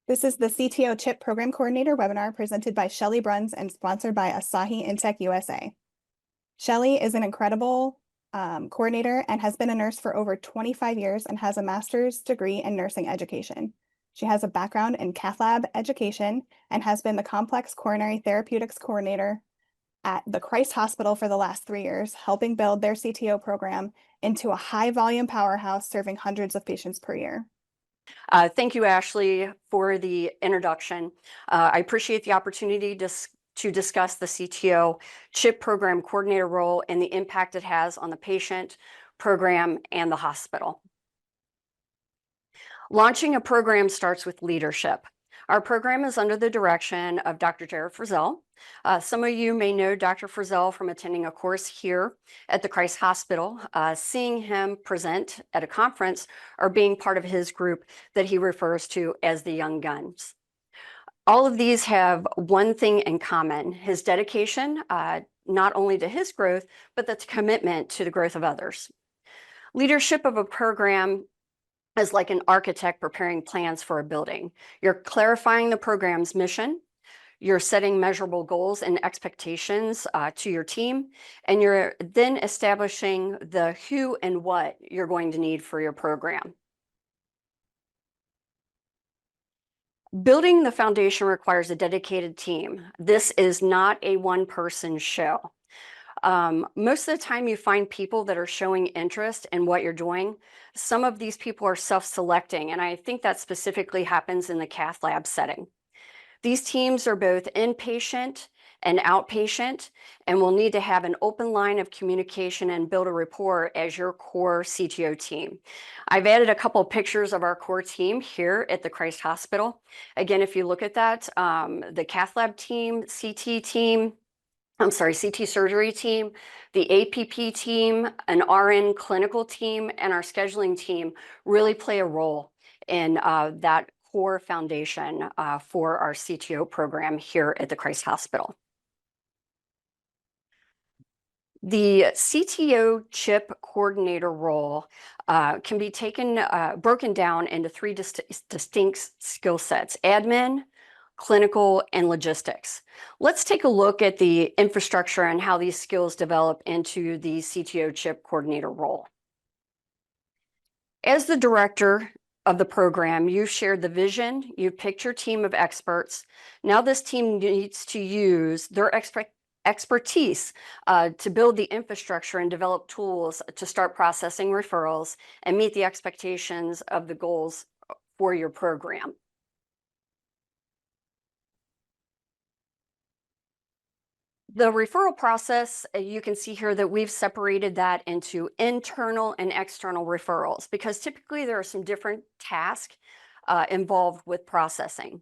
This is the CTO CHiP Program Coordinator webinar presented by Shelly Bruns and sponsored by Asahi Intech USA. Shelly is an incredible coordinator and has been a nurse for over 25 years and has a master's degree in nursing education. She has a background in cath lab education and has been the complex coronary therapeutics coordinator at the Christ Hospital for the last 3 years, helping build their CTO program into a high-volume powerhouse serving hundreds of patients per year. Thank you, Ashley, for the introduction. I appreciate the opportunity to discuss the CTO CHiP program coordinator role and the impact it has on the patient, program, and the hospital. Launching a program starts with leadership. Our program is under the direction of Dr. Jared Frizzell. Some of you may know Dr. Frizzell from attending a course here at the Christ Hospital, seeing him present at a conference, or being part of his group that he refers to as the Young Guns. All of these have one thing in common: his dedication, not only to his growth, but the commitment to the growth of others. Leadership of a program is like an architect preparing plans for a building. You're clarifying the program's mission, you're setting measurable goals and expectations to your team, and you're then establishing the who and what you're going to need for your program. Building the foundation requires a dedicated team. This is not a one-person show. Most of the time you find people that are showing interest in what you're doing. Some of these people are self-selecting, and I think that specifically happens in the cath lab setting. These teams are both inpatient and outpatient, and will need to have an open line of communication and build a rapport as your core CTO team. I've added a couple of pictures of our core team here at the Christ Hospital. Again, if you look at that, the cath lab team, CT surgery team, the APP team, an RN clinical team, and our scheduling team really play a role in that core foundation for our CTO program here at the Christ Hospital. The CTO CHiP coordinator role can be broken down into three distinct skill sets: admin, clinical, and logistics. Let's take a look at the infrastructure and how these skills develop into the CTO CHiP coordinator role. As the director of the program, you've shared the vision, you've picked your team of experts. Now this team needs to use their expertise to build the infrastructure and develop tools to start processing referrals and meet the expectations of the goals for your program. The referral process, you can see here that we've separated that into internal and external referrals, because typically there are some different tasks involved with processing.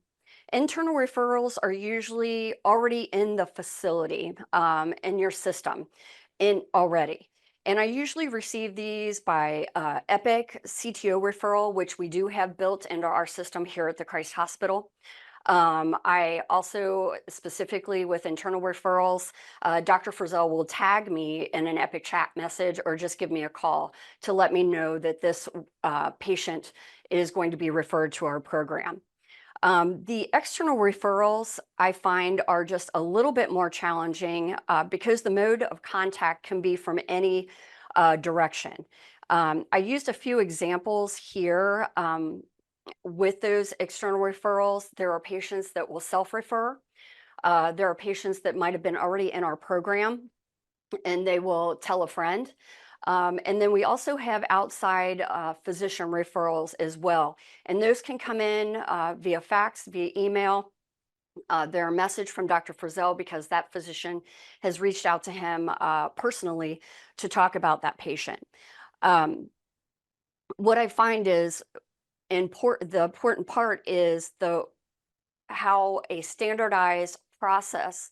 Internal referrals are usually already in the facility, in your system already. And I usually receive these by Epic CTO referral, which we do have built into our system here at the Christ Hospital. I also, specifically with internal referrals, Dr. Frizzell will tag me in an Epic chat message or just give me a call to let me know that this patient is going to be referred to our program. The external referrals I find are just a little bit more challenging because the mode of contact can be from any direction. I used a few examples here. With those external referrals, there are patients that will self-refer. There are patients that might have been already in our program and they will tell a friend. And then we also have outside physician referrals as well. And those can come in via fax, via email. They're a message from Dr. Frizzell because that physician has reached out to him personally to talk about that patient. What I find is the important part is how a standardized process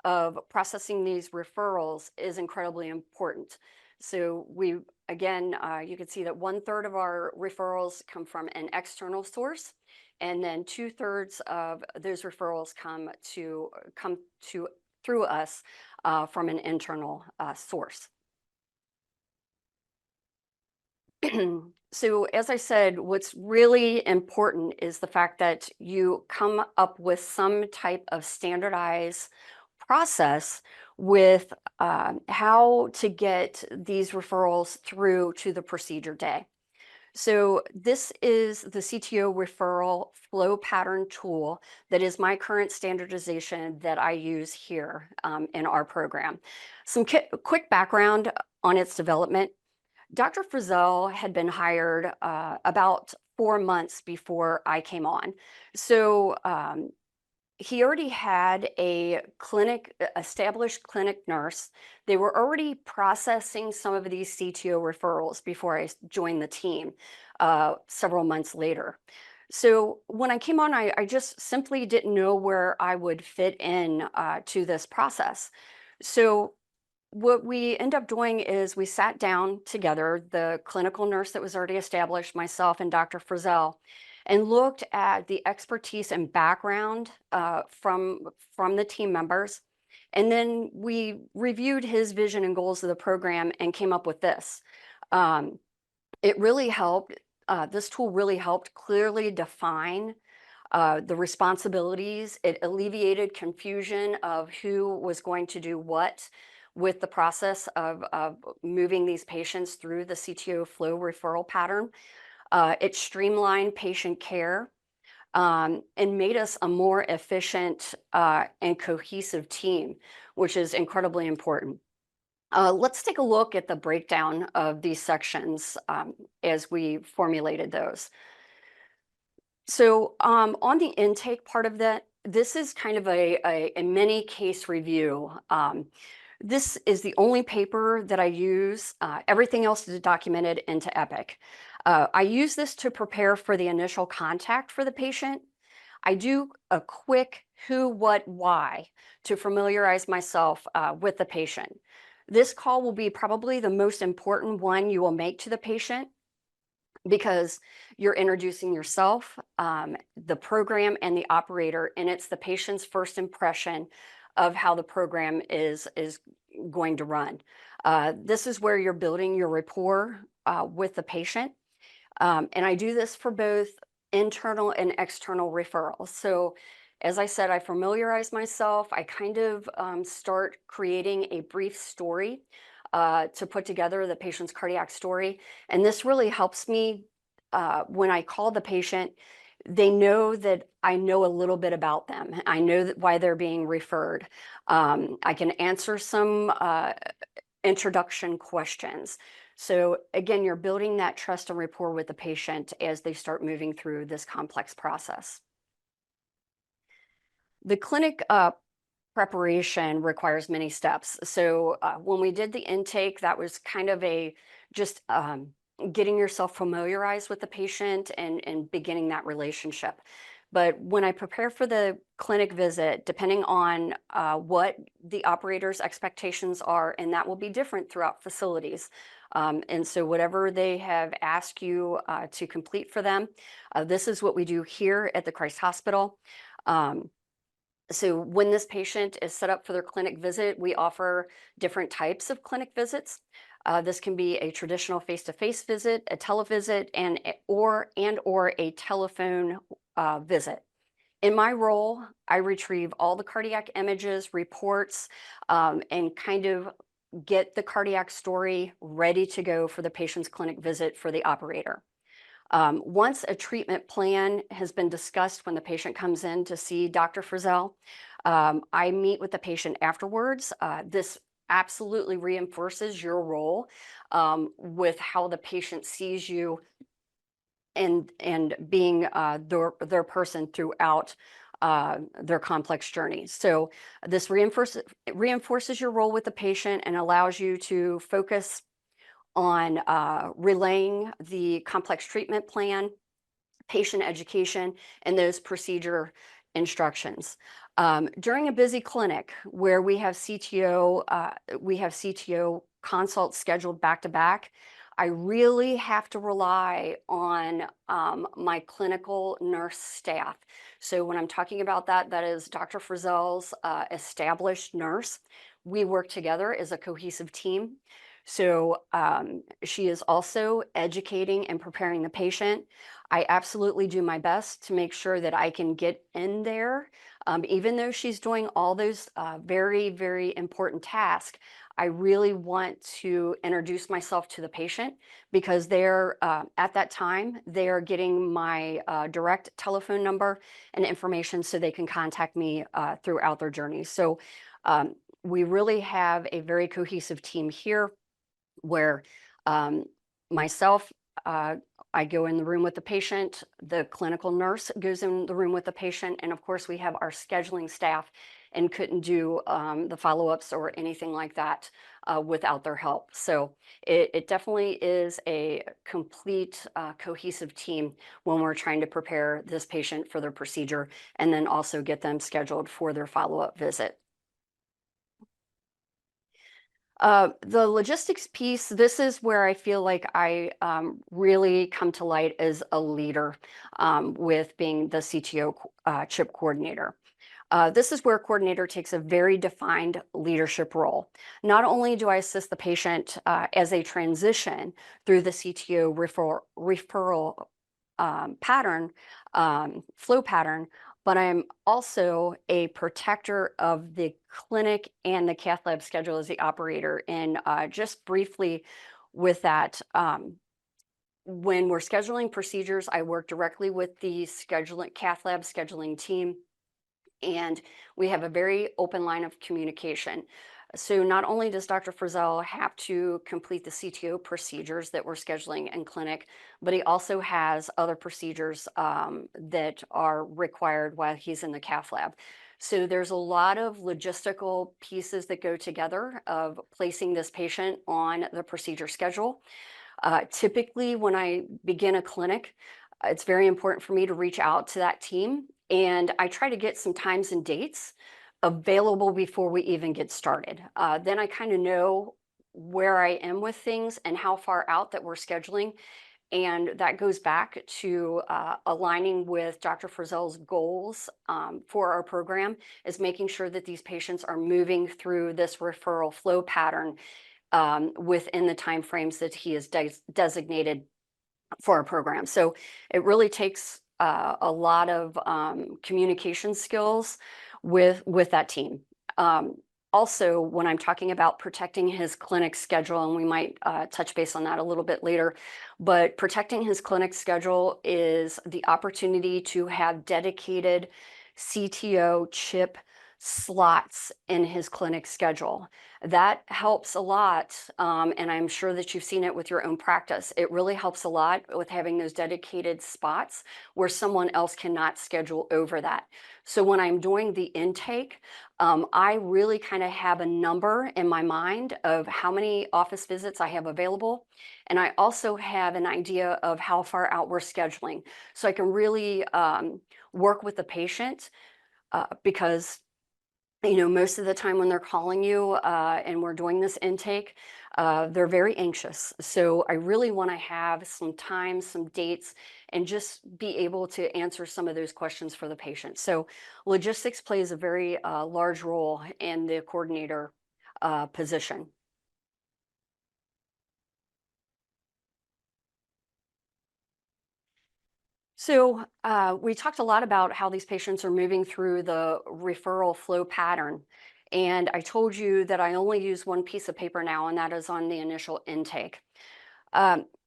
of processing these referrals is incredibly important. So you can see that 1/3 of our referrals come from an external source, and then 2/3 of those referrals come through us from an internal source. So as I said, what's really important is the fact that you come up with some type of standardized process with how to get these referrals through to the procedure day. So this is the CTO referral flow pattern tool that is my current standardization that I use here in our program. Some quick background on its development. Dr. Frizzell had been hired about 4 months before I came on. So he already had a established clinic nurse. They were already processing some of these CTO referrals before I joined the team several months later. So when I came on, I just simply didn't know where I would fit in to this process. So what we end up doing is we sat down together, the clinical nurse that was already established, myself and Dr. Frizzell, and looked at the expertise and background from the team members. And then we reviewed his vision and goals of the program and came up with this. Um, it really helped, this tool really helped clearly define the responsibilities. It alleviated confusion of who was going to do what with the process of moving these patients through the CTO flow referral pattern. It streamlined patient care and made us a more efficient and cohesive team, which is incredibly important. Let's take a look at the breakdown of these sections as we formulated those. So on the intake part of that, this is kind of a mini case review. This is the only paper that I use. Everything else is documented into Epic. I use this to prepare for the initial contact for the patient. I do a quick who, what, why to familiarize myself with the patient. This call will be probably the most important one you will make to the patient because you're introducing yourself, the program, and the operator, and it's the patient's first impression of how the program is going to run. This is where you're building your rapport with the patient. And I do this for both internal and external referrals. So as I said, I familiarize myself. I kind of start creating a brief story to put together the patient's cardiac story. And this really helps me when I call the patient. They know that I know a little bit about them. I know that why they're being referred. I can answer some introduction questions. So again, you're building that trust and rapport with the patient as they start moving through this complex process. The clinic preparation requires many steps. So when we did the intake, that was kind of just getting yourself familiarized with the patient and beginning that relationship. But when I prepare for the clinic visit, depending on what the operator's expectations are, and that will be different throughout facilities. And so whatever they have asked you to complete for them, this is what we do here at the Christ Hospital. So when this patient is set up for their clinic visit, we offer different types of clinic visits. This can be a traditional face-to-face visit, a televisit, or a telephone visit. In my role, I retrieve all the cardiac images, reports, and kind of get the cardiac story ready to go for the patient's clinic visit for the operator. Once a treatment plan has been discussed when the patient comes in to see Dr. Frizzell, I meet with the patient afterwards. This absolutely reinforces your role with how the patient sees you and being their person throughout their complex journey. So this reinforces your role with the patient and allows you to focus on relaying the complex treatment plan, patient education, and those procedure instructions. During a busy clinic where we have CTO consults scheduled back to back, I really have to rely on my clinical nurse staff. So when I'm talking about that, that is Dr. Frizzell's established nurse. We work together as a cohesive team. So she is also educating and preparing the patient. I absolutely do my best to make sure that I can get in there. Even though she's doing all those very, very important tasks, I really want to introduce myself to the patient because they're at that time, they are getting my direct telephone number and information so they can contact me throughout their journey. So we really have a very cohesive team here where um, myself, I go in the room with the patient, the clinical nurse goes in the room with the patient, and of course we have our scheduling staff and couldn't do the follow-ups or anything like that without their help. So it definitely is a complete cohesive team when we're trying to prepare this patient for their procedure and then also get them scheduled for their follow-up visit. The logistics piece, this is where I feel like I really come to light as a leader with being the CTO CHiP coordinator. This is where coordinator takes a very defined leadership role. Not only do I assist the patient as they transition through the CTO referral pattern, flow pattern, but I'm also a protector of the clinic and the cath lab schedule as the operator. And just briefly with that, when we're scheduling procedures, I work directly with the scheduling cath lab scheduling team, and we have a very open line of communication. So not only does Dr. Frizzell have to complete the CTO procedures that we're scheduling in clinic, but he also has other procedures that are required while he's in the cath lab. So there's a lot of logistical pieces that go together of placing this patient on the procedure schedule. Typically, when I begin a clinic, it's very important for me to reach out to that team, and I try to get some times and dates available before we even get started. Then I kind of know where I am with things and how far out that we're scheduling. And that goes back to aligning with Dr. Frizzell's goals for our program, is making sure that these patients are moving through this referral flow pattern within the timeframes that he has designated for our program. So it really takes a lot of communication skills with that team. Also, when I'm talking about protecting his clinic schedule, and we might touch base on that a little bit later, but protecting his clinic schedule is the opportunity to have dedicated CTO CHiP slots in his clinic schedule. That helps a lot, and I'm sure that you've seen it with your own practice. It really helps a lot with having those dedicated spots where someone else cannot schedule over that. So when I'm doing the intake, I really kind of have a number in my mind of how many office visits I have available. And I also have an idea of how far out we're scheduling. So I can really work with the patient because most of the time when they're calling you and we're doing this intake, they're very anxious. So I really want to have some time, some dates, and just be able to answer some of those questions for the patient. So logistics plays a very large role in the coordinator position. So we talked a lot about how these patients are moving through the referral flow pattern. And I told you that I only use one piece of paper now, and that is on the initial intake.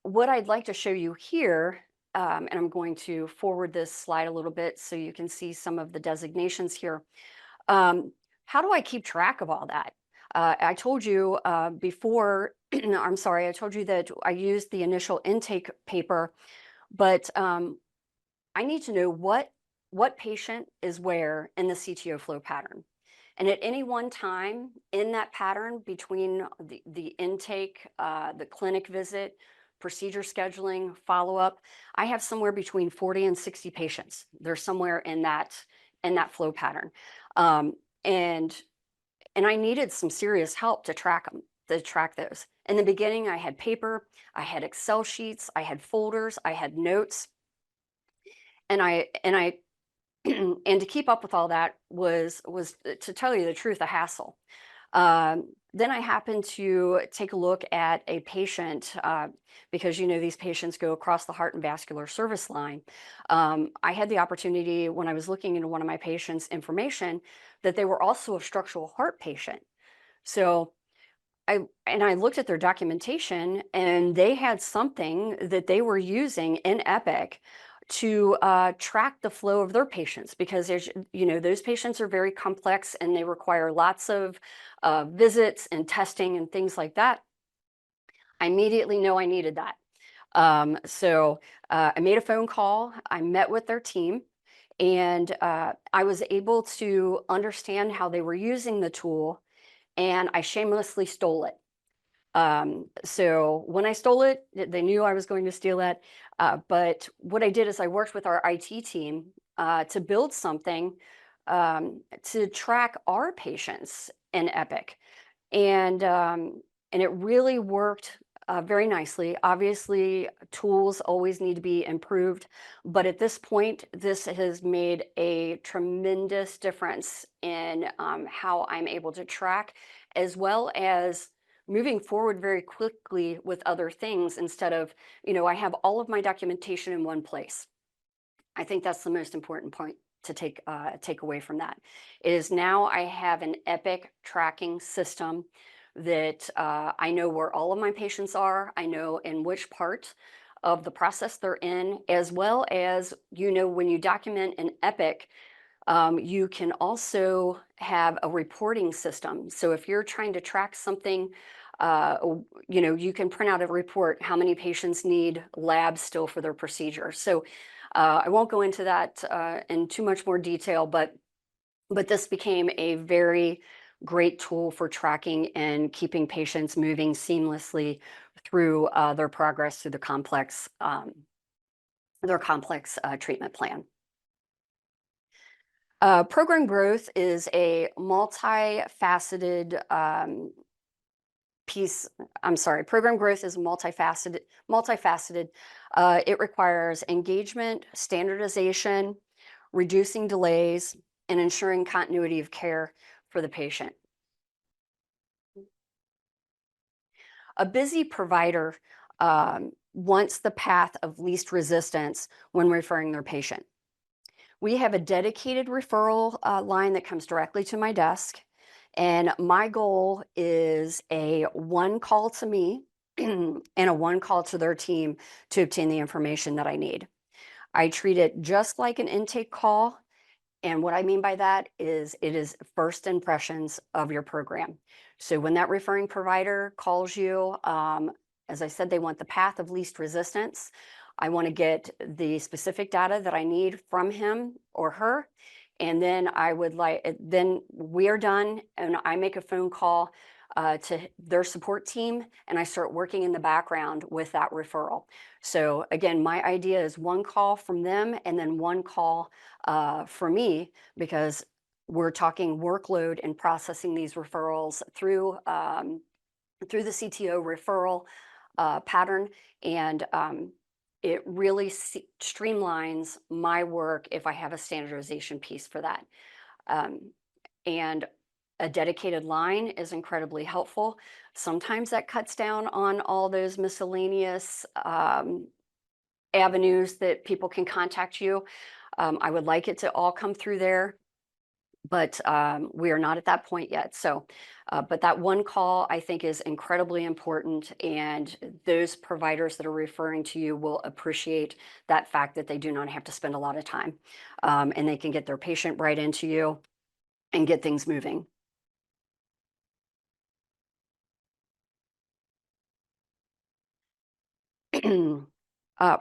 What I'd like to show you here, and I'm going to forward this slide a little bit so you can see some of the designations here. How do I keep track of all that? I told you before, I'm sorry, I told you that I used the initial intake paper, but I need to know what patient is where in the CTO flow pattern. And at any one time in that pattern between the intake, the clinic visit, procedure scheduling, follow-up, I have somewhere between 40 and 60 patients. They're somewhere in that flow pattern. Um, and I needed some serious help to track them, to track those. In the beginning, I had paper, I had Excel sheets, I had folders, I had notes. And I and to keep up with all that was to tell you the truth, a hassle. then I happened to take a look at a patient because these patients go across the heart and vascular service line. I had the opportunity when I was looking into one of my patients' information that they were also a structural heart patient. So I looked at their documentation, and they had something that they were using in Epic to track the flow of their patients, because those patients are very complex and they require lots of visits and testing and things like that. I immediately know I needed that. So I made a phone call, I met with their team, and I was able to understand how they were using the tool, and I shamelessly stole it. So when I stole it, they knew I was going to steal it. But what I did is I worked with our IT team to build something to track our patients in Epic. And it really worked very nicely. Obviously, tools always need to be improved, but at this point, this has made a tremendous difference in how I'm able to track, as well as moving forward very quickly with other things instead of, I have all of my documentation in one place. I think that's the most important point to take away from that, is now I have an Epic tracking system that I know where all of my patients are. I know in which part of the process they're in, as well as, when you document an Epic, you can also have a reporting system. So if you're trying to track something, you can print out a report, how many patients need labs still for their procedure. So I won't go into that in too much more detail, but this became a very great tool for tracking and keeping patients moving seamlessly through their progress through their complex treatment plan. Program growth is a multifaceted piece. I'm sorry, program growth is multifaceted. It requires engagement, standardization, reducing delays, and ensuring continuity of care for the patient. A busy provider wants the path of least resistance when referring their patient. We have a dedicated referral line that comes directly to my desk, and my goal is a one call to me and a one call to their team to obtain the information that I need. I treat it just like an intake call, and what I mean by that is it is first impressions of your program. So when that referring provider calls you, as I said, they want the path of least resistance. I want to get the specific data that I need from him or her. And then then we are done, and I make a phone call to their support team, and I start working in the background with that referral. So again, my idea is one call from them and then one call for me, because we're talking workload and processing these referrals through the CTO referral pattern. And it really streamlines my work if I have a standardization piece for that. And a dedicated line is incredibly helpful. Sometimes that cuts down on all those miscellaneous avenues that people can contact you. I would like it to all come through there, but we are not at that point yet. So, but that one call I think is incredibly important, and those providers that are referring to you will appreciate that fact that they do not have to spend a lot of time, and they can get their patient right into you and get things moving.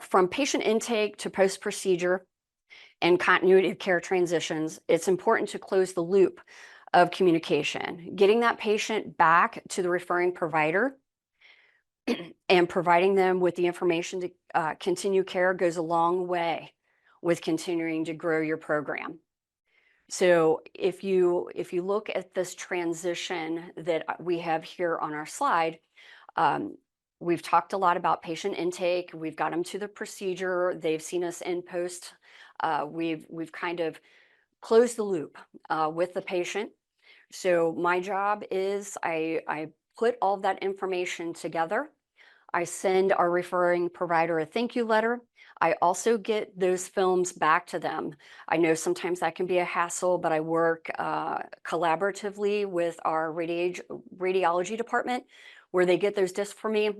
From patient intake to post-procedure and continuity of care transitions, it's important to close the loop of communication. Getting that patient back to the referring provider and providing them with the information to continue care goes a long way with continuing to grow your program. So if you look at this transition that we have here on our slide, we've talked a lot about patient intake. We've got them to the procedure. They've seen us in post. We've kind of closed the loop with the patient. So my job is I put all of that information together. I send our referring provider a thank you letter. I also get those films back to them. I know sometimes that can be a hassle, but I work collaboratively with our radiology department where they get those discs for me.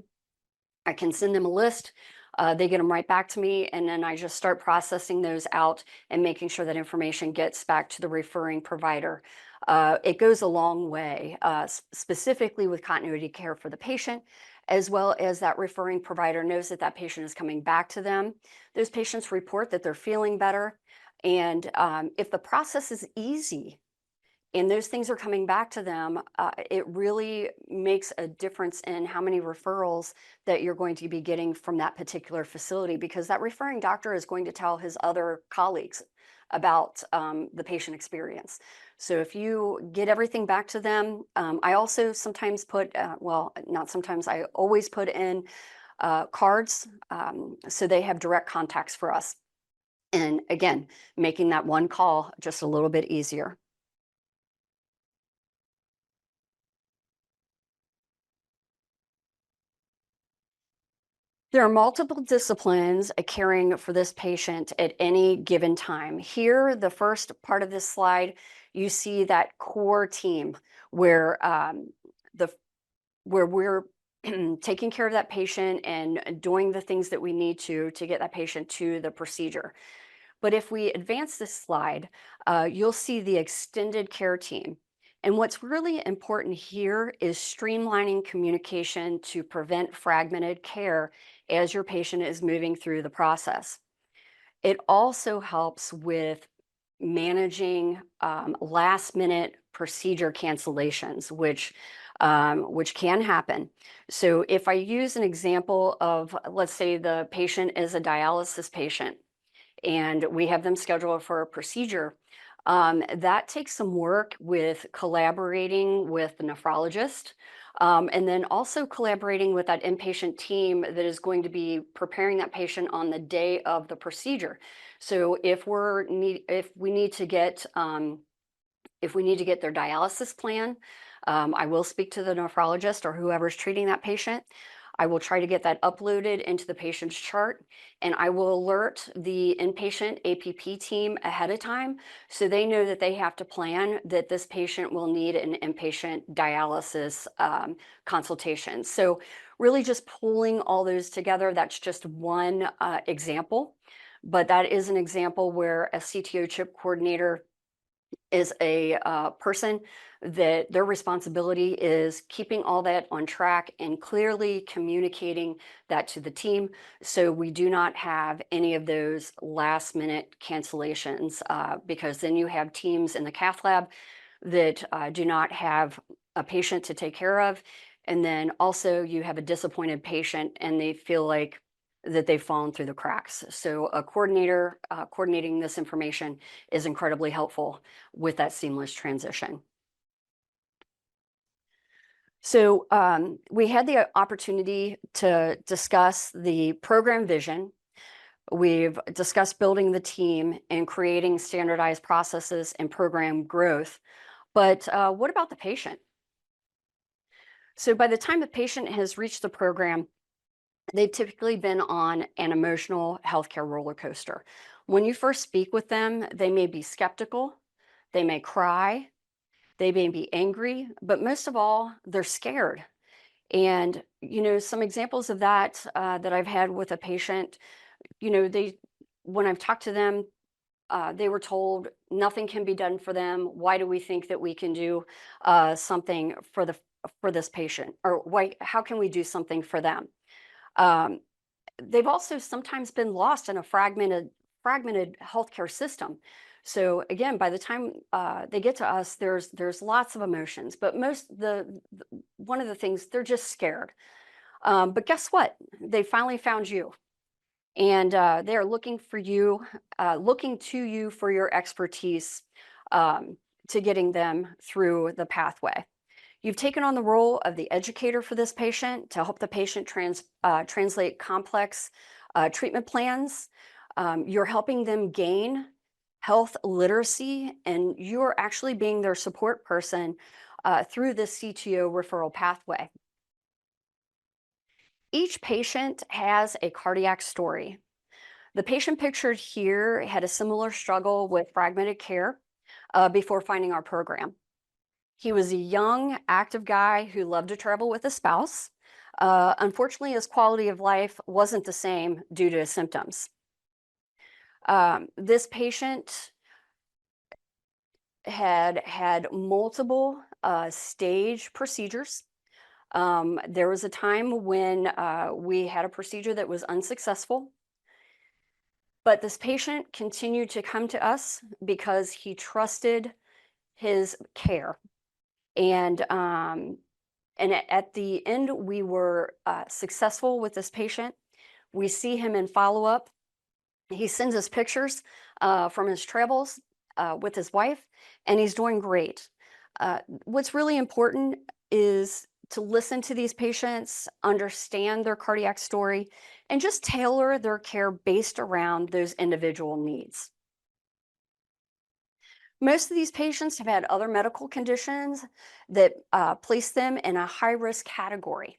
I can send them a list. They get them right back to me, and then I just start processing those out and making sure that information gets back to the referring provider. It goes a long way, specifically with continuity care for the patient, as well as that referring provider knows that that patient is coming back to them. Those patients report that they're feeling better. And if the process is easy, and those things are coming back to them, it really makes a difference in how many referrals that you're going to be getting from that particular facility, because that referring doctor is going to tell his other colleagues about the patient experience. So if you get everything back to them, I also sometimes put, well, not sometimes, I always put in cards so they have direct contacts for us. And again, making that one call just a little bit easier. There are multiple disciplines caring for this patient at any given time. Here, the first part of this slide, you see that core team where the where we're taking care of that patient and doing the things that we need to get that patient to the procedure. But if we advance this slide, you'll see the extended care team. And what's really important here is streamlining communication to prevent fragmented care as your patient is moving through the process. It also helps with managing last minute procedure cancellations, which can happen. So if I use an example of, let's say the patient is a dialysis patient, and we have them scheduled for a procedure. That takes some work with collaborating with the nephrologist, and then also collaborating with that inpatient team that is going to be preparing that patient on the day of the procedure. So if we need to get their dialysis plan, I will speak to the nephrologist or whoever's treating that patient. I will try to get that uploaded into the patient's chart, and I will alert the inpatient APP team ahead of time so they know that they have to plan that this patient will need an inpatient dialysis consultation. So really just pulling all those together, that's just one example, but that is an example where a CTO CHiP coordinator is a person that their responsibility is keeping all that on track and clearly communicating that to the team, so we do not have any of those last minute cancellations, because then you have teams in the cath lab that do not have a patient to take care of, and then also you have a disappointed patient and they feel like that they've fallen through the cracks. So a coordinator coordinating this information is incredibly helpful with that seamless transition. So we had the opportunity to discuss the program vision. We've discussed building the team and creating standardized processes and program growth. But what about the patient? So by the time the patient has reached the program, they've typically been on an emotional healthcare roller coaster. When you first speak with them, they may be skeptical, they may cry, they may be angry, but most of all, they're scared. And, some examples of that that I've had with a patient, when I've talked to them, they were told nothing can be done for them. Why do we think that we can do something for this patient? Or how can we do something for them? They've also sometimes been lost in a fragmented healthcare system. So again, by the time they get to us, there's lots of emotions, but one of the things, they're just scared. But guess what? They finally found you, and they're looking for you, looking to you for your expertise to getting them through the pathway. You've taken on the role of the educator for this patient to help the patient translate complex treatment plans. You're helping them gain health literacy, and you're actually being their support person through this CTO referral pathway. Each patient has a cardiac story. The patient pictured here had a similar struggle with fragmented care before finding our program. He was a young, active guy who loved to travel with a spouse. Unfortunately, his quality of life wasn't the same due to his symptoms. This patient had multiple stage procedures. There was a time when we had a procedure that was unsuccessful, but this patient continued to come to us because he trusted his care. And at the end, we were successful with this patient. We see him in follow-up. He sends us pictures from his travels with his wife, and he's doing great. What's really important is to listen to these patients, understand their cardiac story, and just tailor their care based around those individual needs. Most of these patients have had other medical conditions that place them in a high-risk category.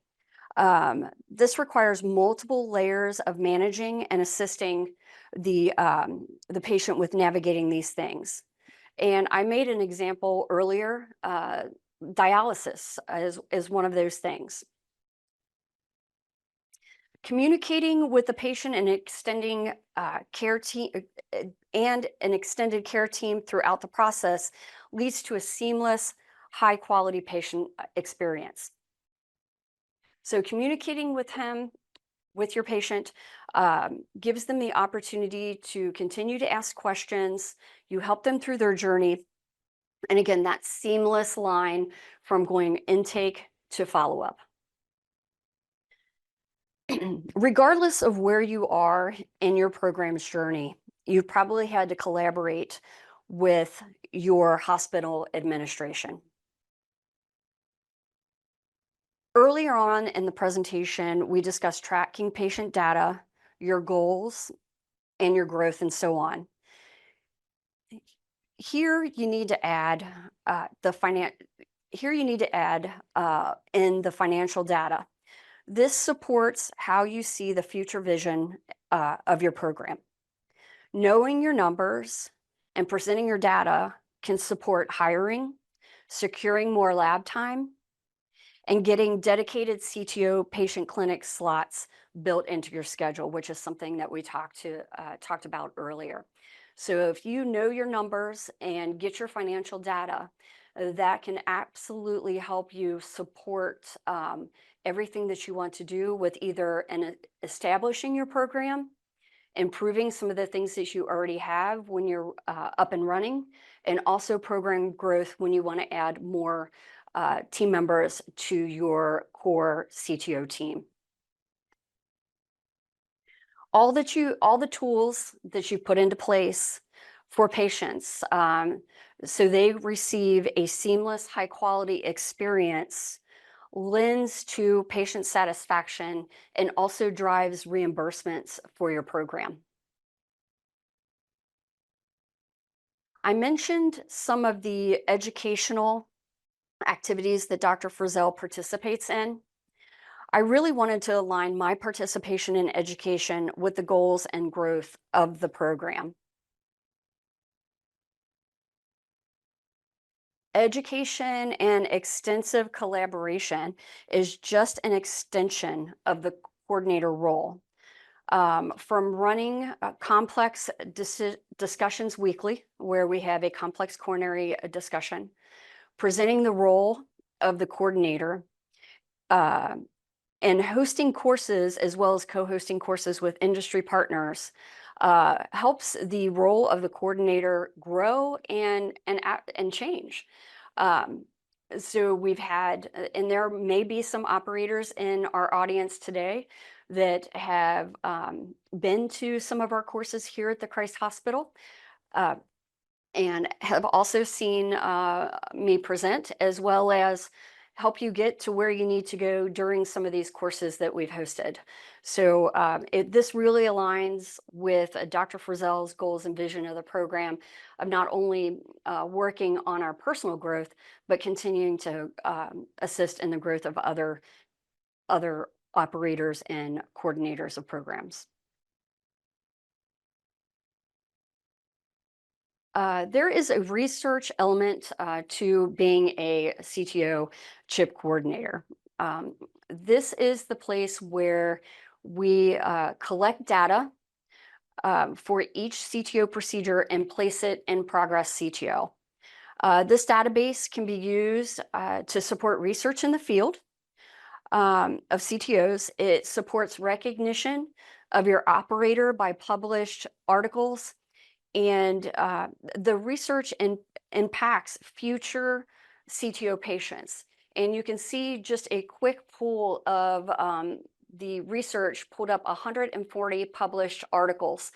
This requires multiple layers of managing and assisting the patient with navigating these things. And I made an example earlier, dialysis is one of those things. Communicating with the patient and extending care team and an extended care team throughout the process leads to a seamless, high-quality patient experience. So communicating with him, with your patient, gives them the opportunity to continue to ask questions. You help them through their journey. And again, that seamless line from going intake to follow-up. Regardless of where you are in your program's journey, you've probably had to collaborate with your hospital administration. Earlier on in the presentation, we discussed tracking patient data, your goals, and your growth, and so on. Here you need to add in the financial data. This supports how you see the future vision of your program. Knowing your numbers and presenting your data can support hiring, securing more lab time, and getting dedicated CTO patient clinic slots built into your schedule, which is something that we talked about earlier. So if you know your numbers and get your financial data, that can absolutely help you support everything that you want to do with either establishing your program, improving some of the things that you already have when you're up and running, and also program growth when you want to add more team members to your core CTO team. All the tools that you put into place for patients so they receive a seamless, high quality experience lends to patient satisfaction and also drives reimbursements for your program. I mentioned some of the educational activities that Dr. Frizzell participates in. I really wanted to align my participation in education with the goals and growth of the program. Education and extensive collaboration is just an extension of the coordinator role. From running complex discussions weekly, where we have a complex coronary discussion, presenting the role of the coordinator, and hosting courses as well as co-hosting courses with industry partners helps the role of the coordinator grow and change. So we've had, and there may be some operators in our audience today that have been to some of our courses here at the Christ Hospital and have also seen me present, as well as help you get to where you need to go during some of these courses that we've hosted. So this really aligns with Dr. Frizzell's goals and vision of the program of not only working on our personal growth, but continuing to assist in the growth of other operators and coordinators of programs. There is a research element to being a CTO CHiP coordinator. This is the place where we collect data for each CTO procedure and place it in Progress CTO. This database can be used to support research in the field of CTOs. It supports recognition of your operator by published articles, and the research impacts future CTO patients. And you can see just a quick pool of the research pulled up 140 published articles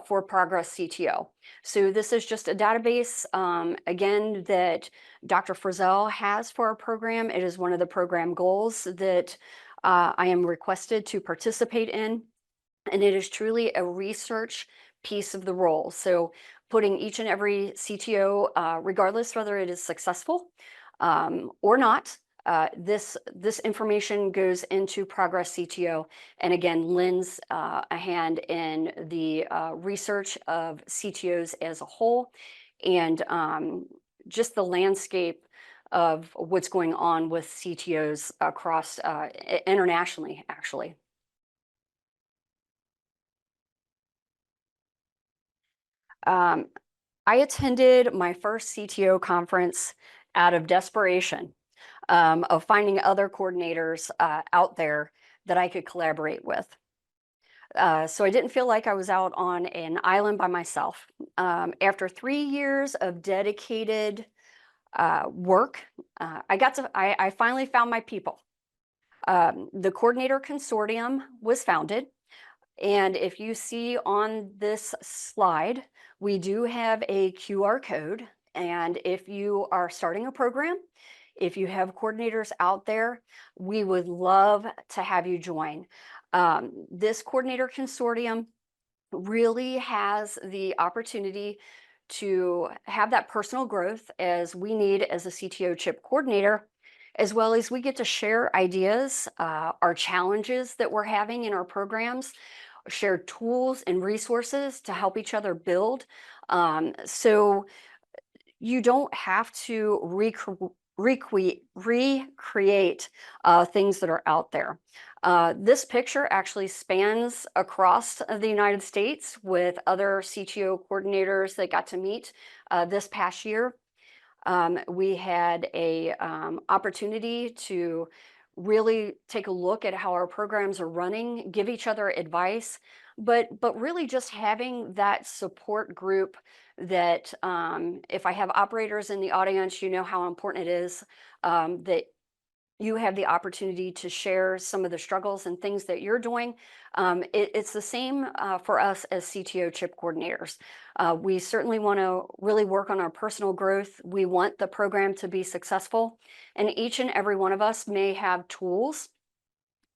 for Progress CTO. So this is just a database, again, that Dr. Frizzell has for our program. It is one of the program goals that I am requested to participate in. And it is truly a research piece of the role. So putting each and every CTO, regardless whether it is successful or not, this information goes into Progress CTO, and again lends a hand in the research of CTOs as a whole, and just the landscape of what's going on with CTOs across internationally, actually. I attended my first CTO conference out of desperation of finding other coordinators out there that I could collaborate with. So I didn't feel like I was out on an island by myself. After 3 years of dedicated work, I finally found my people. The Coordinator Consortium was founded. And if you see on this slide, we do have a QR code. And if you are starting a program, if you have coordinators out there, we would love to have you join. This Coordinator Consortium really has the opportunity to have that personal growth as we need as a CTO CHiP coordinator, as well as we get to share ideas, our challenges that we're having in our programs, share tools and resources to help each other build. So you don't have to recreate things that are out there. This picture actually spans across the United States with other CTO coordinators that got to meet this past year. We had a opportunity to really take a look at how our programs are running, give each other advice, but really just having that support group that if I have operators in the audience, you know how important it is that you have the opportunity to share some of the struggles and things that you're doing. It's the same for us as CTO CHiP coordinators. We certainly want to really work on our personal growth. We want the program to be successful, and each and every one of us may have tools,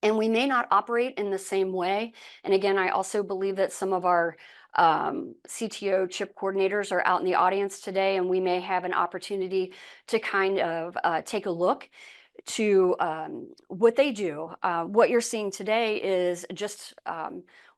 and we may not operate in the same way. And again, I also believe that some of our CTO CHiP coordinators are out in the audience today, and we may have an opportunity to kind of take a look to what they do. What you're seeing today is just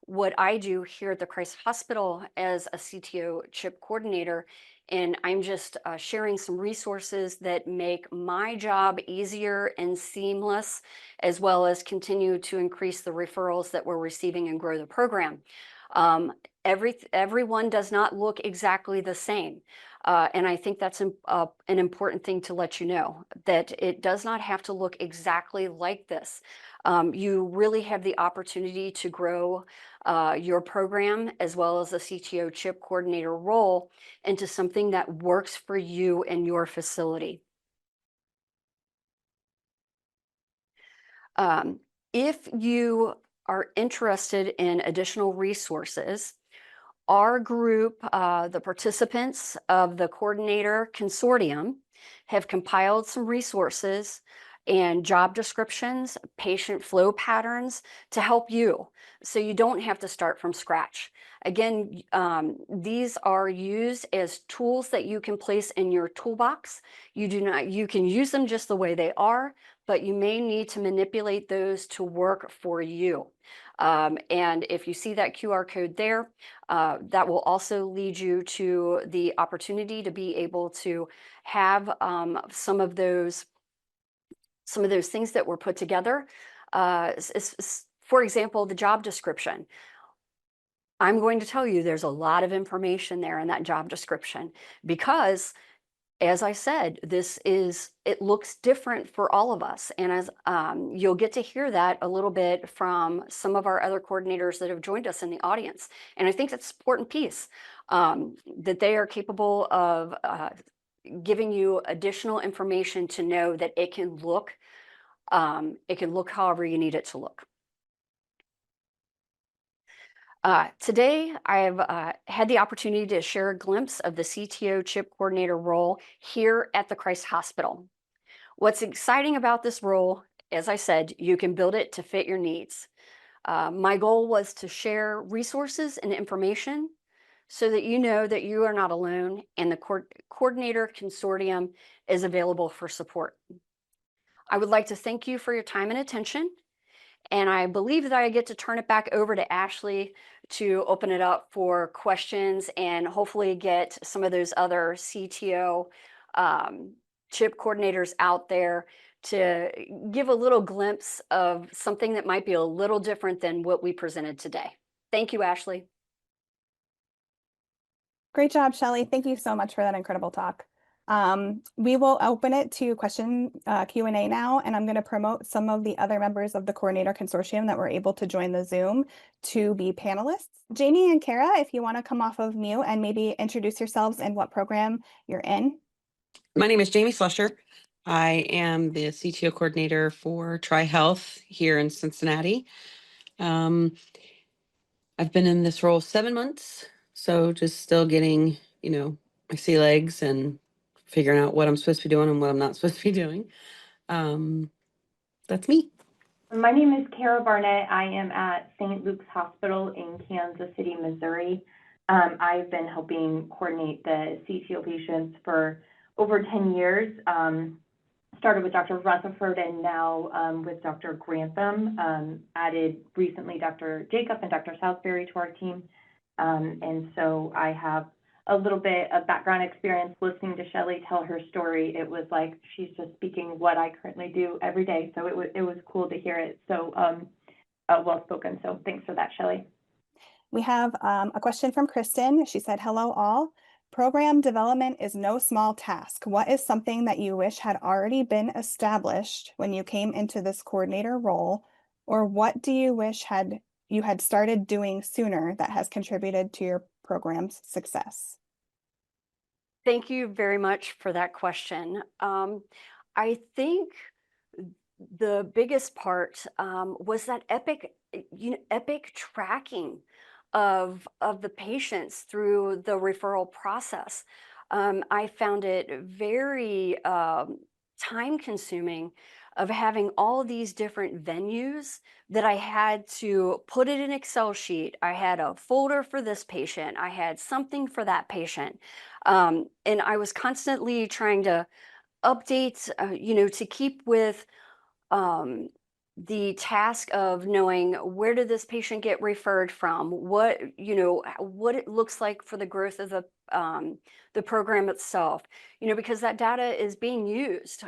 what I do here at the Christ Hospital as a CTO CHiP coordinator. And I'm just sharing some resources that make my job easier and seamless, as well as continue to increase the referrals that we're receiving and grow the program. Everyone does not look exactly the same. And I think that's an important thing to let you know, that it does not have to look exactly like this. You really have the opportunity to grow your program as well as the CTO CHiP coordinator role into something that works for you and your facility. If you are interested in additional resources, our group, the participants of the Coordinator Consortium, have compiled some resources, and job descriptions, patient flow patterns to help you, so you don't have to start from scratch. Again, these are used as tools that you can place in your toolbox. You can use them just the way they are, but you may need to manipulate those to work for you. And if you see that QR code there, that will also lead you to the opportunity to be able to have some of those things that were put together. For example, the job description. I'm going to tell you there's a lot of information there in that job description because, as I said, it looks different for all of us. And as you'll get to hear that a little bit from some of our other coordinators that have joined us in the audience. And I think that's an important piece, that they are capable of giving you additional information to know that it can look however you need it to look. Today, I've had the opportunity to share a glimpse of the CTO CHiP coordinator role here at the Christ Hospital. What's exciting about this role, as I said, you can build it to fit your needs. My goal was to share resources and information so that you know that you are not alone and the coordinator consortium is available for support. I would like to thank you for your time and attention. And I believe that I get to turn it back over to Ashley to open it up for questions and hopefully get some of those other CTO CHiP coordinators out there to give a little glimpse of something that might be a little different than what we presented today. Thank you, Ashley. Great job, Shelley. Thank you so much for that incredible talk. We will open it to question Q&A now, and I'm going to promote some of the other members of the coordinator consortium that were able to join the Zoom to be panelists. Jamie and Kara, if you want to come off of mute and maybe introduce yourselves and what program you're in. My name is Jamie Slusher. I am the CTO coordinator for TriHealth here in Cincinnati. I've been in this role 7 months, so just still getting, my sea legs and figuring out what I'm supposed to be doing and what I'm not supposed to be doing. That's me. My name is Kara Barnett. I am at St. Luke's Hospital in Kansas City, Missouri. I've been helping coordinate the CTO patients for over 10 years. Started with Dr. Rutherford and now with Dr. Grantham. Added recently Dr. Jacob and Dr. Southbury to our team. And so I have a little bit of background experience listening to Shelley tell her story. It was like she's just speaking what I currently do every day. So it was cool to hear it so well spoken. So thanks for that, Shelley. We have a question from Kristen. She said, hello all. Program development is no small task. What is something that you wish had already been established when you came into this coordinator role? Or what do you wish you had started doing sooner that has contributed to your program's success? Thank you very much for that question. I think the biggest part was that epic tracking of the patients through the referral process. I found it very time consuming of having all these different venues that I had to put it in Excel sheet. I had a folder for this patient. I had something for that patient. And I was constantly trying to update, to keep with the task of knowing where did this patient get referred from, what it looks like for the growth of the program itself, because that data is being used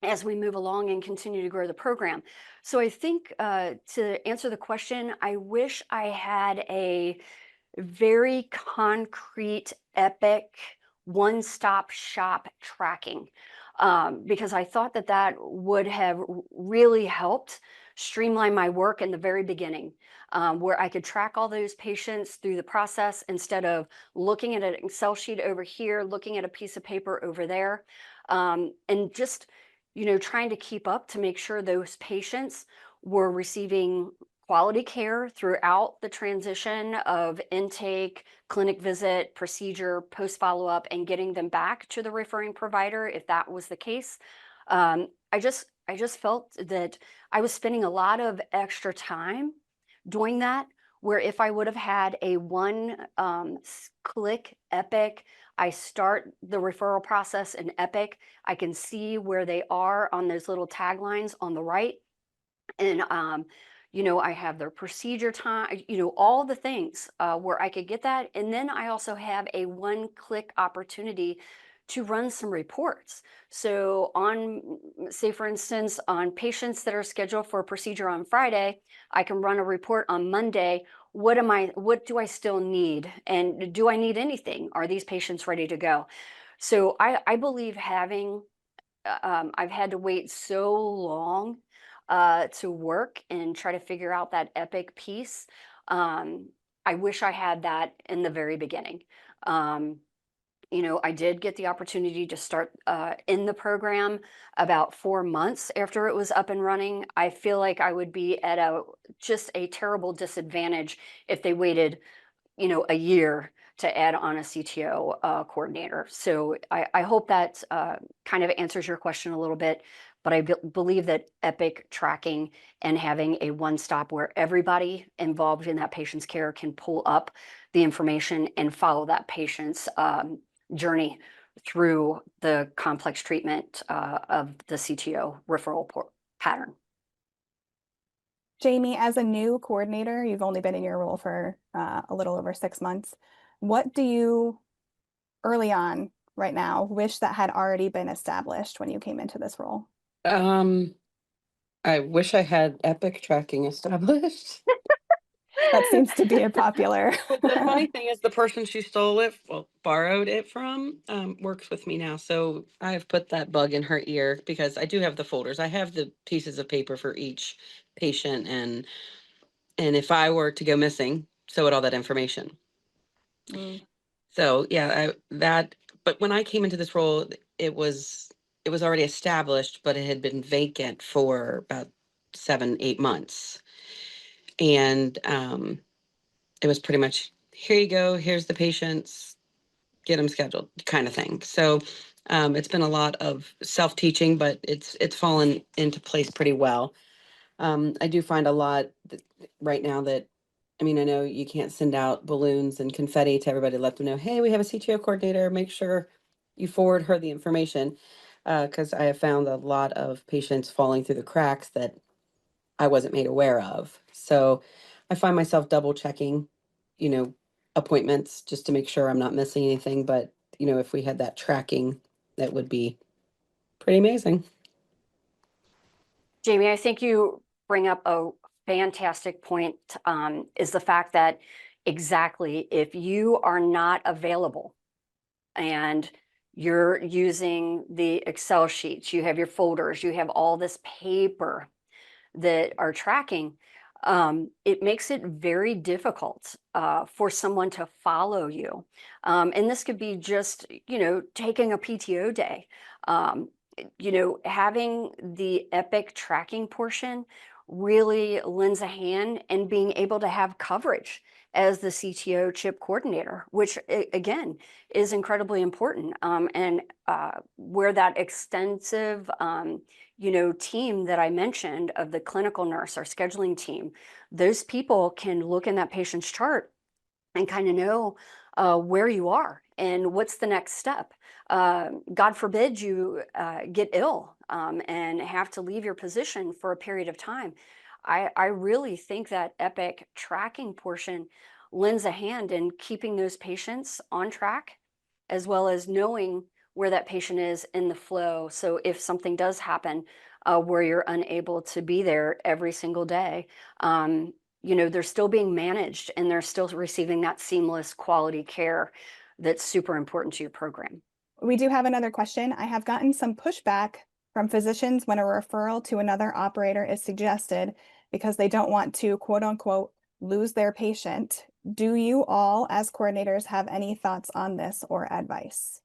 as we move along and continue to grow the program. So I think to answer the question, I wish I had a very concrete, epic, one-stop shop tracking, because I thought that would have really helped streamline my work in the very beginning, where I could track all those patients through the process instead of looking at an Excel sheet over here, looking at a piece of paper over there, and just trying to keep up to make sure those patients were receiving quality care throughout the transition of intake, clinic visit, procedure, post follow-up, and getting them back to the referring provider if that was the case. I just felt that I was spending a lot of extra time doing that, where if I would have had a one click Epic, I start the referral process in Epic, I can see where they are on those little taglines on the right. And, I have their procedure time, all the things where I could get that. And then I also have a one-click opportunity to run some reports. So say for instance, on patients that are scheduled for a procedure on Friday, I can run a report on Monday. What do I still need? And do I need anything? Are these patients ready to go? So I believe I've had to wait so long to work and try to figure out that Epic piece. Um, I wish I had that in the very beginning. Um, I did get the opportunity to start in the program about 4 months after it was up and running. I feel like I would be at just a terrible disadvantage if they waited a year to add on a CTO coordinator. So I hope that kind of answers your question a little bit, but I believe that Epic tracking and having a one-stop where everybody involved in that patient's care can pull up the information and follow that patient's journey through the complex treatment of the CTO referral pattern. Jamie, as a new coordinator, you've only been in your role for a little over 6 months. What do you, early on, right now, wish that had already been established when you came into this role? I wish I had Epic tracking established. That seems to be a popular. But the funny thing is, the person she borrowed it from, works with me now. So I have put that bug in her ear because I do have the folders. I have the pieces of paper for each patient, and if I were to go missing, so would all that information. Mm. So yeah, but when I came into this role, it was already established, but it had been vacant for about 7, 8 months. And it was pretty much, here you go, here's the patients, get them scheduled kind of thing. So it's been a lot of self-teaching, but it's fallen into place pretty well. I do find a lot right now that, I mean, I know you can't send out balloons and confetti to everybody, let them know, hey, we have a CTO coordinator, make sure you forward her the information. Because I have found a lot of patients falling through the cracks that I wasn't made aware of. So I find myself double checking, appointments just to make sure I'm not missing anything. But, if we had that tracking, that would be pretty amazing. Jamie, I think you bring up a fantastic point, is the fact that exactly if you are not available and you're using the Excel sheets, you have your folders, you have all this paper that are tracking, it makes it very difficult for someone to follow you. And this could be just, taking a PTO day. Having the Epic tracking portion really lends a hand in being able to have coverage as the CTO CHiP coordinator, which again is incredibly important. And where that extensive team that I mentioned of the clinical nurse, our scheduling team, those people can look in that patient's chart and kind of know where you are and what's the next step. God forbid you get ill and have to leave your position for a period of time. I really think that Epic tracking portion lends a hand in keeping those patients on track, as well as knowing where that patient is in the flow. So if something does happen where you're unable to be there every single day, they're still being managed and they're still receiving that seamless quality care that's super important to your program. We do have another question. I have gotten some pushback from physicians when a referral to another operator is suggested because they don't want to, quote unquote, lose their patient. Do you all, as coordinators, have any thoughts on this or advice?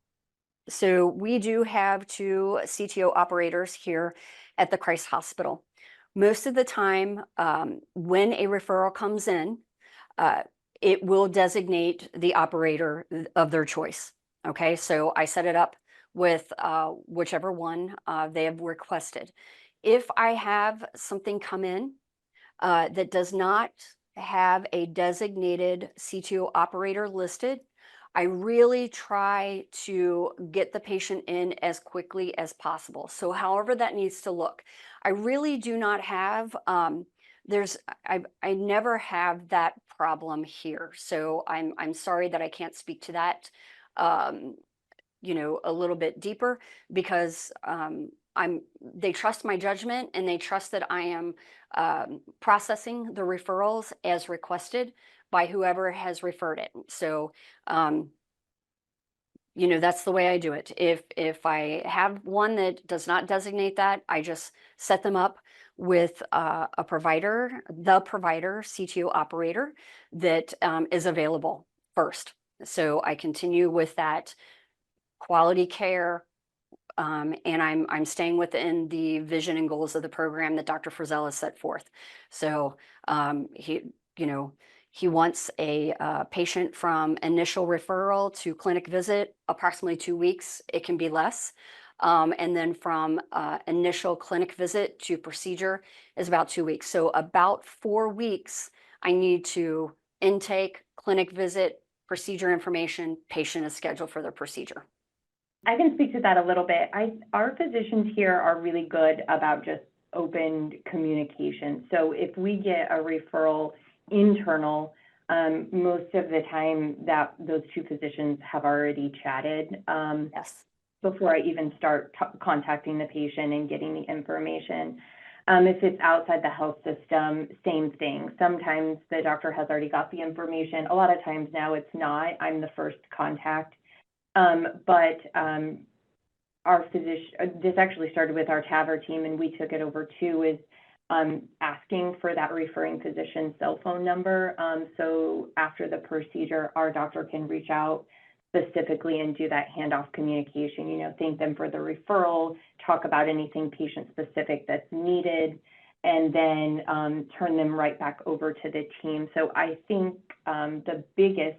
So we do have 2 CTO operators here at the Christ Hospital. Most of the time, when a referral comes in, it will designate the operator of their choice. Okay, so I set it up with whichever one they have requested. If I have something come in that does not have a designated CTO operator listed, I really try to get the patient in as quickly as possible. So however that needs to look. I really do not have, I never have that problem here. So I'm sorry that I can't speak to that, a little bit deeper, because they trust my judgment, and they trust that I am processing the referrals as requested by whoever has referred it. So, that's the way I do it. If I have one that does not designate that, I just set them up with the provider CTO operator that is available first. So I continue with that quality care, and I'm staying within the vision and goals of the program that Dr. Frizzell has set forth. So he wants a patient from initial referral to clinic visit, approximately 2 weeks. It can be less. And then from initial clinic visit to procedure is about 2 weeks. So about 4 weeks, I need to intake, clinic visit, procedure information, patient is scheduled for their procedure. I can speak to that a little bit. Our physicians here are really good about just open communication. So if we get a referral internal, most of the time that those two physicians have already chatted Yes. before I even start contacting the patient and getting the information. If it's outside the health system, same thing. Sometimes the doctor has already got the information. A lot of times now it's not. I'm the first contact. But our physician, this actually started with our TAVR team, and we took it over too, is asking for that referring physician's cell phone number. So after the procedure, our doctor can reach out specifically and do that handoff communication, thank them for the referral, talk about anything patient specific that's needed, and then turn them right back over to the team. So I think the biggest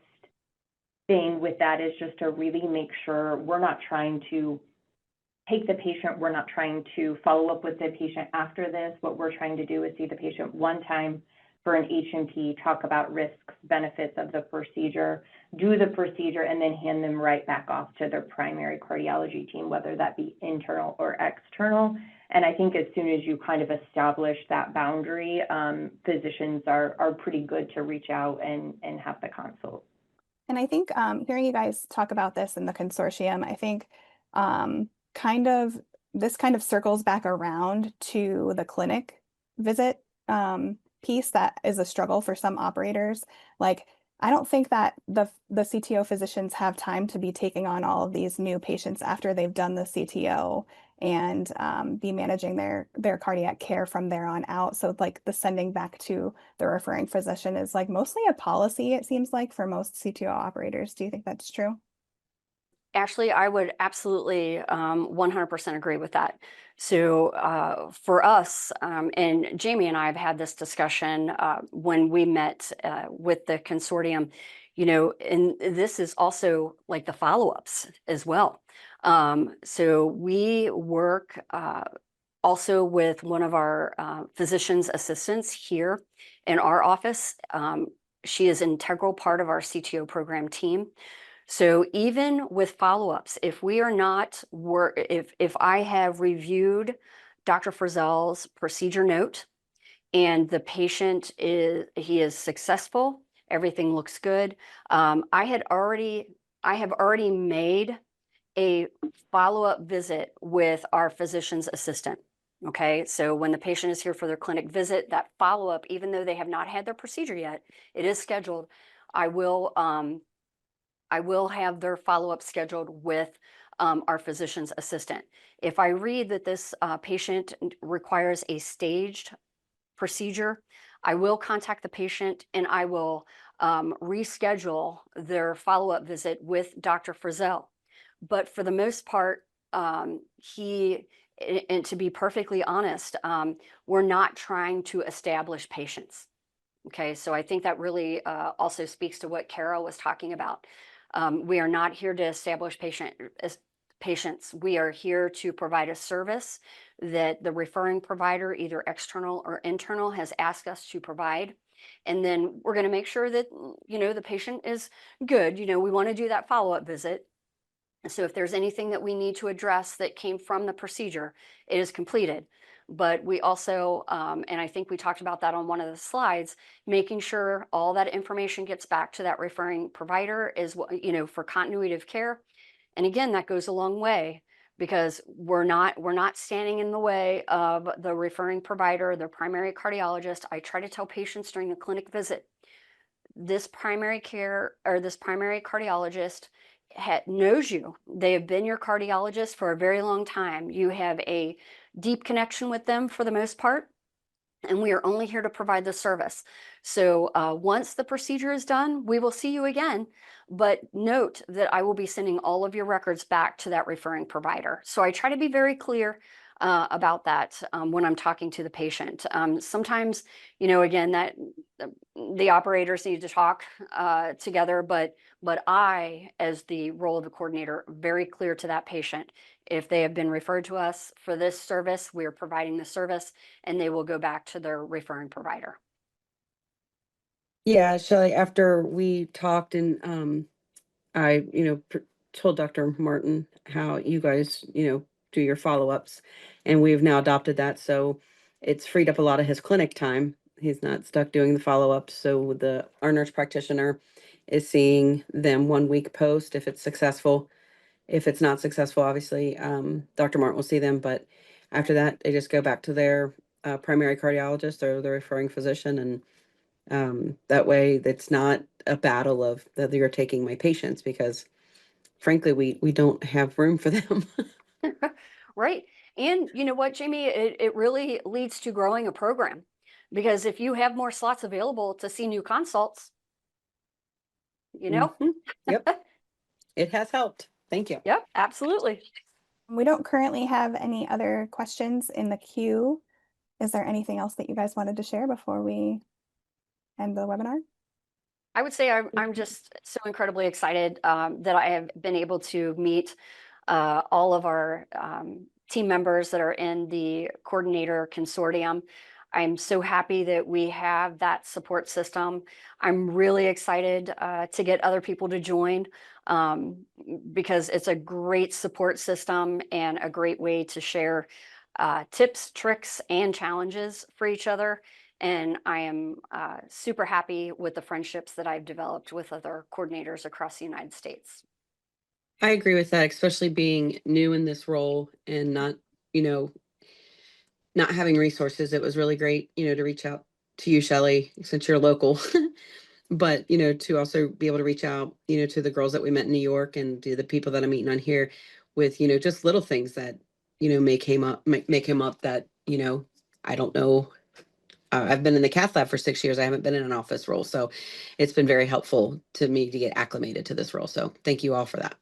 thing with that is just to really make sure we're not trying to take the patient, we're not trying to follow up with the patient after this. What we're trying to do is see the patient one time for an H&P, talk about risks, benefits of the procedure, do the procedure, and then hand them right back off to their primary cardiology team, whether that be internal or external. And I think as soon as you kind of establish that boundary, physicians are pretty good to reach out and have the consult. And I think hearing you guys talk about this in the consortium, I think this kind of circles back around to the clinic visit piece that is a struggle for some operators. Like, I don't think that the CTO physicians have time to be taking on all of these new patients after they've done the CTO and be managing their cardiac care from there on out. So like the sending back to the referring physician is like mostly a policy, it seems like, for most CTO operators. Do you think that's true? Ashley, I would absolutely 100% agree with that. So for us, and Jamie and I have had this discussion when we met with the consortium, and this is also like the follow-ups as well. So we work also with one of our physician's assistants here in our office. She is an integral part of our CTO program team. So even with follow-ups, if we are not if I have reviewed Dr. Frizzell's procedure note and the patient is successful, everything looks good. I have already made a follow-up visit with our physician's assistant. Okay, so when the patient is here for their clinic visit, that follow-up, even though they have not had their procedure yet, it is scheduled. I will have their follow-up scheduled with our physician's assistant. If I read that this patient requires a staged procedure, I will contact the patient and I will reschedule their follow-up visit with Dr. Frizzell. But for the most part, and to be perfectly honest, we're not trying to establish patients. Okay, so I think that really also speaks to what Kara was talking about. We are not here to establish patients. We are here to provide a service that the referring provider, either external or internal, has asked us to provide. And then we're going to make sure that, the patient is good. We want to do that follow-up visit. So if there's anything that we need to address that came from the procedure, it is completed. But we also, and I think we talked about that on one of the slides, making sure all that information gets back to that referring provider is, for continuity of care. And again, that goes a long way, because we're not standing in the way of the referring provider, the primary cardiologist. I try to tell patients during the clinic visit, this primary care or this primary cardiologist knows you. They have been your cardiologist for a very long time. You have a deep connection with them for the most part, and we are only here to provide the service. So once the procedure is done, we will see you again. But note that I will be sending all of your records back to that referring provider. So I try to be very clear about that when I'm talking to the patient. Sometimes, again, that the operators need to talk together, but I, as the role of the coordinator, very clear to that patient. If they have been referred to us for this service, we are providing the service, and they will go back to their referring provider. Yeah, Shelley, after we talked and I, told Dr. Martin how you guys, do your follow-ups, and we've now adopted that. So it's freed up a lot of his clinic time. He's not stuck doing the follow-ups. So our nurse practitioner is seeing them 1 week post if it's successful. If it's not successful, obviously, Dr. Martin will see them, but after that, they just go back to their primary cardiologist or the referring physician, and that way it's not a battle of that you're taking my patients, because frankly, we don't have room for them. Right. And you know what, Jamie, it really leads to growing a program, because if you have more slots available to see new consults, Mhm. Yep, it has helped. Thank you. Yep, absolutely. We don't currently have any other questions in the queue. Is there anything else that you guys wanted to share before we end the webinar? I would say I'm just so incredibly excited that I have been able to meet all of our team members that are in the coordinator consortium. I'm so happy that we have that support system. I'm really excited to get other people to join because it's a great support system and a great way to share tips, tricks, and challenges for each other. And I am super happy with the friendships that I've developed with other coordinators across the United States. I agree with that, especially being new in this role and not having resources. It was really great, to reach out to you, Shelley, since you're local, but, to also be able to reach out, to the girls that we met in New York and to the people that I'm meeting on here with, just little things that, may came up that, I don't know. I've been in the cath lab for 6 years. I haven't been in an office role. So it's been very helpful to me to get acclimated to this role. So thank you all for that.